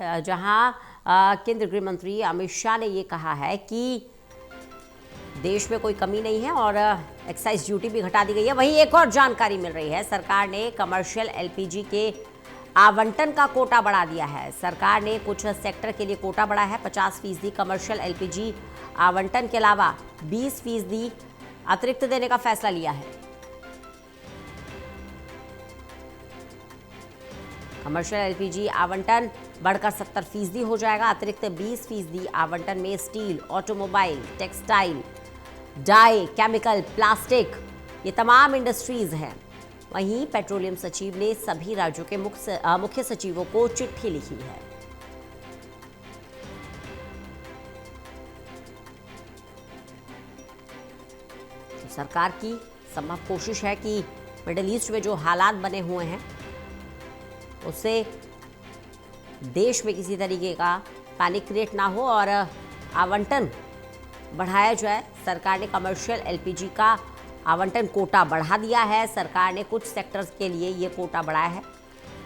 जहां केंद्रीय गृह मंत्री अमित शाह ने ये कहा है कि देश में कोई कमी नहीं है और एक्साइज ड्यूटी भी घटा दी गई है। वहीं एक और जानकारी मिल रही है, सरकार ने कमर्शियल एलपीजी के आवंटन का कोटा बढ़ा दिया है। सरकार ने कुछ सेक्टर के लिए कोटा बढ़ा है। 50% कमर्शियल एलपीजी आवंटन के अलावा 20% अतिरिक्त देने का फैसला लिया है। कमर्शियल एलपीजी आवंटन बढ़कर 70% हो जाएगा। अतिरिक्त 20% आवंटन में steel, automobile, textile, dye, chemical, plastic, ये तमाम इंडस्ट्रीज हैं। वहीं पेट्रोलियम सचिव ने सभी राज्यों के मुख्य सचिवों को चिट्ठी लिखी है। तो सरकार की संभव कोशिश है कि मिडिल ईस्ट में जो हालात बने हुए हैं उससे देश में किसी तरीके का पैनिक क्रिएट ना हो और आवंटन बढ़ाया जाए। सरकार ने कमर्शियल एलपीजी का आवंटन कोटा बढ़ा दिया है। सरकार ने कुछ सेक्टर्स के लिए ये कोटा बढ़ाया है।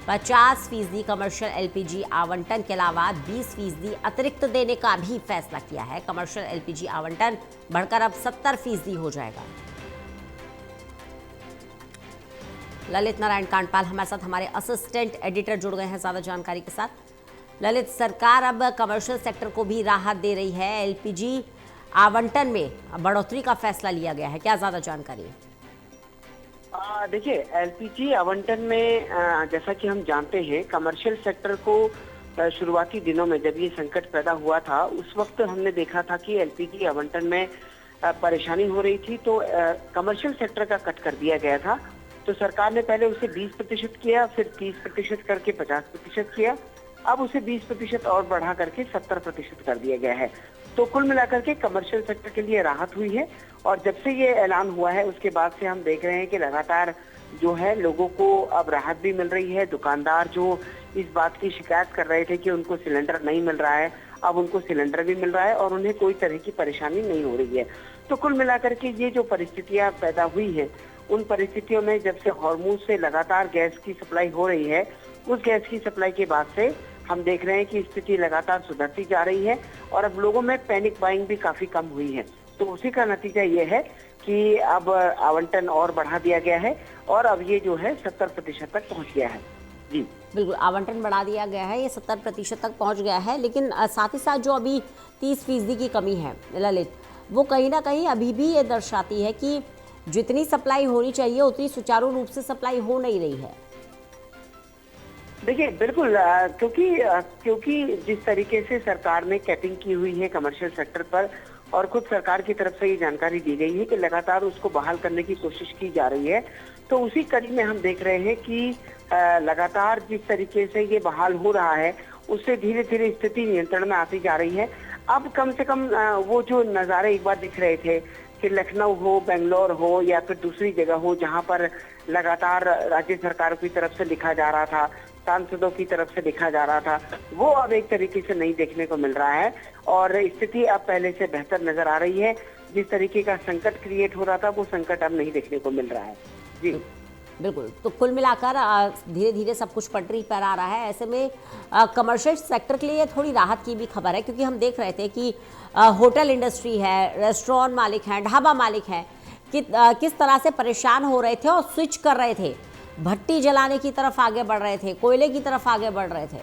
50% कमर्शियल एलपीजी आवंटन के अलावा 20% अतिरिक्त देने का भी फैसला किया है। कमर्शियल एलपीजी आवंटन बढ़कर अब 70% हो जाएगा। ललित नारायण कांडपाल हमारे साथ, हमारे असिस्टेंट एडिटर जुड़ गए हैं ज्यादा जानकारी के साथ। ललित, सरकार अब कमर्शियल सेक्टर को भी राहत दे रही है। एलपीजी आवंटन में बढ़ोतरी का फैसला लिया गया है, क्या ज्यादा जानकारी है? देखिए, एलपीजी आवंटन में जैसा कि हम जानते हैं, कमर्शियल सेक्टर को शुरुआती दिनों में जब ये संकट पैदा हुआ था उस वक्त हमने देखा था कि एलपीजी आवंटन में परेशानी हो रही थी, तो कमर्शियल सेक्टर का कट कर दिया गया था। तो सरकार ने पहले उसे 20% किया, फिर 30% करके 50% किया, अब उसे 20% और बढ़ा करके 70% कर दिया गया है। तो कुल मिलाकर के कमर्शियल सेक्टर के लिए राहत हुई है। और जब से ये ऐलान हुआ है उसके बाद से हम देख रहे हैं कि लगातार जो है लोगों को अब राहत भी मिल रही है। दुकानदार जो इस बात की शिकायत कर रहे थे कि उनको सिलेंडर नहीं मिल रहा है, अब उनको सिलेंडर भी मिल रहा है और उन्हें कोई तरह की परेशानी नहीं हो रही है। तो कुल मिलाकर के ये जो परिस्थितियां पैदा हुई है, उन परिस्थितियों में जब से हॉर्मुज से लगातार गैस की सप्लाई हो रही है, उस गैस की सप्लाई के बाद से हम देख रहे हैं कि स्थिति लगातार सुधरती जा रही है और अब लोगों में पैनिक बाइंग भी काफी कम हुई है। तो उसी का नतीजा ये है कि अब आवंटन और बढ़ा दिया गया है और अब ये जो है 70% तक पहुंच गया है। जी बिल्कुल, आवंटन बढ़ा दिया गया है, ये 70% तक पहुंच गया है। लेकिन साथ ही साथ जो अभी 30% की कमी है ललित, वो कहीं ना कहीं अभी भी ये दर्शाती है कि जितनी सप्लाई होनी चाहिए उतनी सुचारू रूप से सप्लाई हो नहीं रही है। देखिए, बिल्कुल, क्योंकि जिस तरीके से सरकार ने कैपिंग की हुई है कमर्शियल सेक्टर पर और खुद सरकार की तरफ से ये जानकारी दी गई है कि लगातार उसको बहाल करने की कोशिश की जा रही है, तो उसी कड़ी में हम देख रहे हैं कि लगातार जिस तरीके से ये बहाल हो रहा है उससे धीरे धीरे स्थिति नियंत्रण में आती जा रही है। अब कम से कम वो जो नज़ारे एक बार दिख रहे थे कि लखनऊ हो, बेंगलोर हो या फिर दूसरी जगह हो जहां पर लगातार राज्य सरकार की तरफ से लिखा जा रहा था, सांसदों की तरफ से लिखा जा रहा था, वो अब एक तरीके से नहीं देखने को मिल रहा है और स्थिति अब पहले से बेहतर नजर आ रही है। जिस तरीके का संकट क्रिएट हो रहा था वो संकट अब नहीं देखने को मिल रहा है। जी बिल्कुल, तो कुल मिलाकर धीरे धीरे सब कुछ पटरी पर आ रहा है। ऐसे में कमर्शियल सेक्टर के लिए थोड़ी राहत की भी खबर है, क्योंकि हम देख रहे थे कि होटल इंडस्ट्री है, रेस्टोरेंट मालिक हैं, ढाबा मालिक हैं, किस तरह से परेशान हो रहे थे और स्विच कर रहे थे, भट्टी जलाने की तरफ आगे बढ़ रहे थे, कोयले की तरफ आगे बढ़ रहे थे।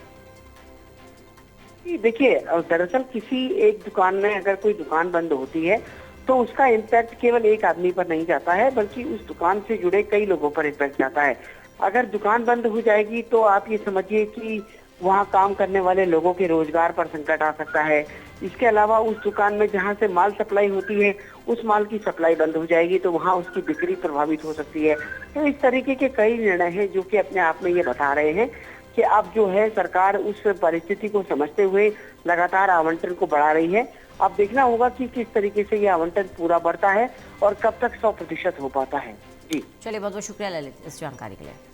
देखिए, दरअसल किसी एक दुकान में अगर कोई दुकान बंद होती है तो उसका इम्पैक्ट केवल एक आदमी पर नहीं जाता है, बल्कि उस दुकान से जुड़े कई लोगों पर इम्पैक्ट जाता है। अगर दुकान बंद हो जाएगी तो आप ये समझिए कि वहाँ काम करने वाले लोगों के रोजगार पर संकट आ सकता है। इसके अलावा उस दुकान में जहाँ से माल सप्लाई होती है उस माल की सप्लाई बंद हो जाएगी तो वहाँ उसकी बिक्री प्रभावित हो सकती है। तो इस तरीके के कई निर्णय हैं जो कि अपने आप में ये बता रहे हैं कि अब जो है सरकार उस परिस्थिति को समझते हुए लगातार आवंटन को बढ़ा रही है। अब देखना होगा कि किस तरीके से ये आवंटन पूरा बढ़ता है और कब तक 100% हो पाता है। जी चलिए, बहुत बहुत शुक्रिया ललित इस जानकारी के लिए।